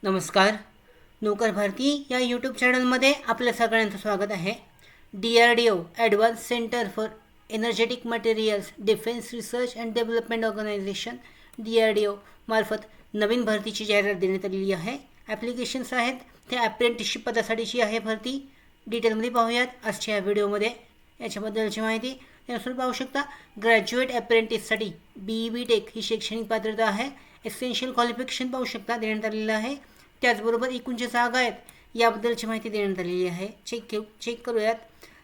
नमस्कार. नौकर भारती या यूट्यूब चॅनलमध्ये आपल्या सगळ्यांचं स्वागत आहे. DRDO advance centre for energetic materials defence research and development organisation DRDO मार्फत नवीन भरतीची जाहिरात देण्यात आलेली आहे. ॲप्लिकेशन्स आहेत ते अप्रेंटिसशिप पदासाठीची आहे भरती. डिटेलमध्ये पाहूयात आजच्या या व्हिडिओमध्ये. याच्याबद्दलची माहिती त्यानुसार पाहू शकता. ग्रॅज्युएट अप्रेंटिससाठी BE टेक ही शैक्षणिक पात्रता आहे. एसेन्शियल क्वालिफिकेशन पाहू शकता देण्यात आलेलं आहे. त्याचबरोबर एकूण ज्या जागा आहेत याबद्दलची माहिती देण्यात आलेली आहे. चेक करूयात.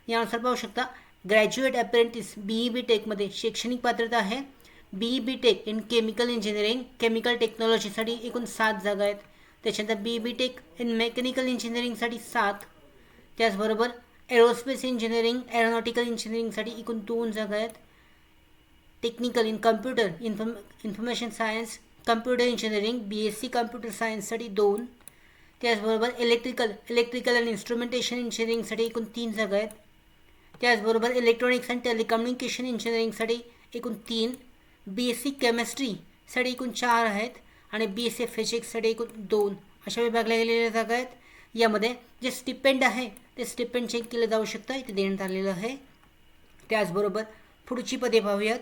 यानुसार पाहू शकता ग्रॅज्युएट अप्रेंटिस BE टेकमध्ये शैक्षणिक पात्रता आहे. BE tech in chemical engineering chemical टेक्नॉलॉजीसाठी एकूण 7 जागा आहेत. त्याच्यानंतर BE टेक इन मेकॅनिकल इंजिनिअरिंगसाठी 7. त्याचबरोबर एरोस्पेस इंजिनिअरिंग एरोनॉटिकल इंजिनिअरिंगसाठी एकूण 2 जागा आहेत. Technical in computer information science computer engineering BSc computer सायन्ससाठी 2. त्याचबरोबर इलेक्ट्रिकल आणि इन्स्ट्रुमेंटेशन इंजिनिअरिंगसाठी एकूण 3 जागा आहेत. त्याचबरोबर इलेक्ट्रॉनिक्स अँड टेलिकम्युनिकेशन इंजिनिअरिंगसाठी एकूण 3. BSc केमिस्ट्रीसाठी एकूण 4 आहेत आणि BSc फिजिक्ससाठी एकूण 2 अशा विभागल्या गेलेल्या जागा आहेत. यामध्ये जे स्टिपेंड आहे ते स्टिपेंड चेक केलं जाऊ शकतं, इथे देण्यात आलेलं आहे. त्याचबरोबर पुढची पदे पाहूयात.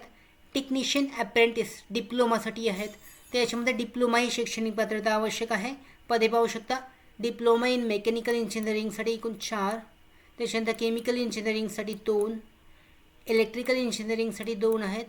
टेक्निशियन अप्रेंटिस डिप्लोमासाठी आहेत. त्याच्यामध्ये डिप्लोमा ही शैक्षणिक पात्रता आवश्यक आहे. पदे पाहू शकता. डिप्लोमा इन मेकॅनिकल इंजिनिअरिंगसाठी एकूण 4. त्याच्यानंतर केमिकल इंजिनिअरिंगसाठी 2. इलेक्ट्रिकल इंजिनिअरिंगसाठी 2 आहेत.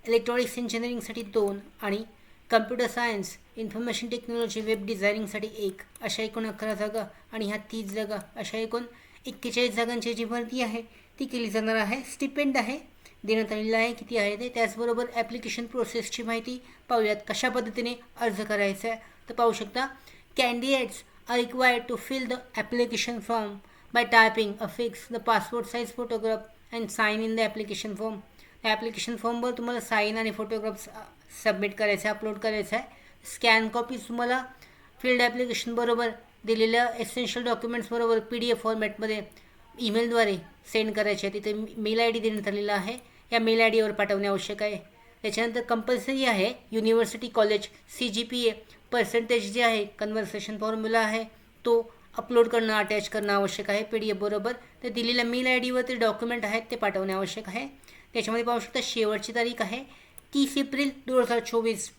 इलेक्ट्रॉनिक्स इंजिनिअरिंगसाठी 2 आणि computer science information technology web डिझायनिंगसाठी 1 अशा एकूण 11 जागा आणि ह्या 30 जागा अशा एकूण 41 जागांची जी भरती आहे ती केली जाणार आहे. स्टिपेंड आहे देण्यात आलेलं आहे किती आहे ते. त्याचबरोबर ॲप्लिकेशन प्रोसेसची माहिती पाहूयात. कशा पद्धतीने अर्ज करायचा आहे तर पाहू शकता. Candidates are required to fill the application form by typing affix the passport size photograph and sign in the application form. त्या ॲप्लिकेशन फॉर्मवर तुम्हाला साईन आणि फोटोग्राफ्स सबमिट करायचं आहे, अपलोड करायचं आहे. स्कॅन कॉपीज तुम्हाला फिल्ड ॲप्लिकेशनबरोबर दिलेल्या एसेन्शियल डॉक्युमेंट्सबरोबर PDF फॉर्मॅटमध्ये ईमेलद्वारे सेंड करायचे आहे. तिथे मेल ID देण्यात आलेला आहे. या मेल IDवर पाठवणे आवश्यक आहे. त्याच्यानंतर कंपल्सरी आहे युनिव्हर्सिटी कॉलेज CGPA पर्सेंटेज जे आहे कन्व्हर्सेशन फॉर्म्युला आहे तो अपलोड करणं अटॅच करणं आवश्यक आहे PDF बरोबर. तर दिलेल्या मेल IDवर ते डॉक्युमेंट आहेत ते पाठवणे आवश्यक आहे. त्याच्यामध्ये पाहू शकता शेवटची तारीख आहे 30 एप्रिल 2024.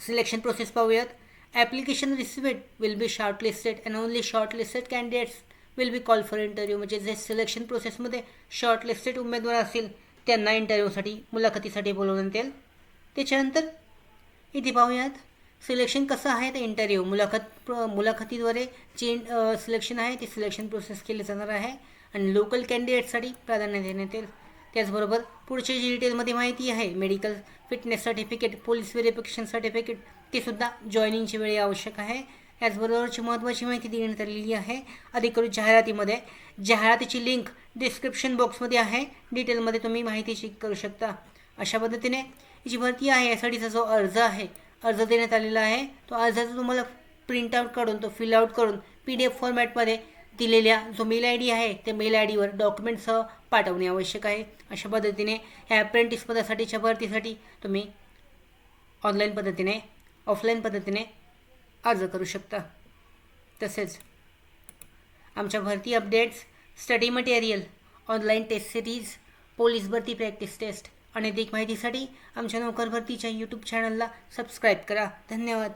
सिलेक्शन प्रोसेस पाहूयात. Application received will be shortlisted and only shortlisted candidates will be call for interview. म्हणजे जे सिलेक्शन प्रोसेसमध्ये शॉर्टलिस्टेड उमेदवार असतील त्यांना इंटरव्ह्यूसाठी मुलाखतीसाठी बोलवण्यात येईल. त्याच्यानंतर इथे पाहूयात सिलेक्शन कसं आहे ते. इंटरव्ह्यू मुलाखतीद्वारे जे सिलेक्शन आहे ते सिलेक्शन प्रोसेस केले जाणार आहे आणि लोकल कॅन्डिडेटसाठी प्राधान्य देण्यात येईल. त्याचबरोबर पुढच्या जी डिटेलमध्ये माहिती आहे medical fitness certificate police verification certificate ते सुद्धा जॉईनिंगची वेळी आवश्यक आहे. त्याचबरोबरची महत्त्वाची माहिती देण्यात आलेली आहे अधिकृत जाहिरातीमध्ये. जाहिरातीची लिंक डिस्क्रिप्शन बॉक्समध्ये आहे. डिटेलमध्ये तुम्ही माहिती चेक करू शकता. अशा पद्धतीने जी भरती आहे यासाठीचा जो अर्ज आहे अर्ज देण्यात आलेला आहे तो अर्जाचा तुम्हाला प्रिंटआउट काढून तो फिलआउट करून PDF फॉर्मॅटमध्ये दिलेल्या जो मेल ID आहे त्या मेल IDवर डॉक्युमेंटसह पाठवणे आवश्यक आहे. अशा पद्धतीने ह्या अप्रेंटिस पदासाठीच्या भरतीसाठी तुम्ही ऑनलाईन पद्धतीने ऑफलाईन पद्धतीने अर्ज करू शकता. तसेच आमच्या भरती updates study material online test series police भरती प्रॅक्टिस टेस्ट आणि अधिक माहितीसाठी आमच्या नोकर भरतीच्या यूट्यूब चॅनलला सबस्क्राईब करा. धन्यवाद.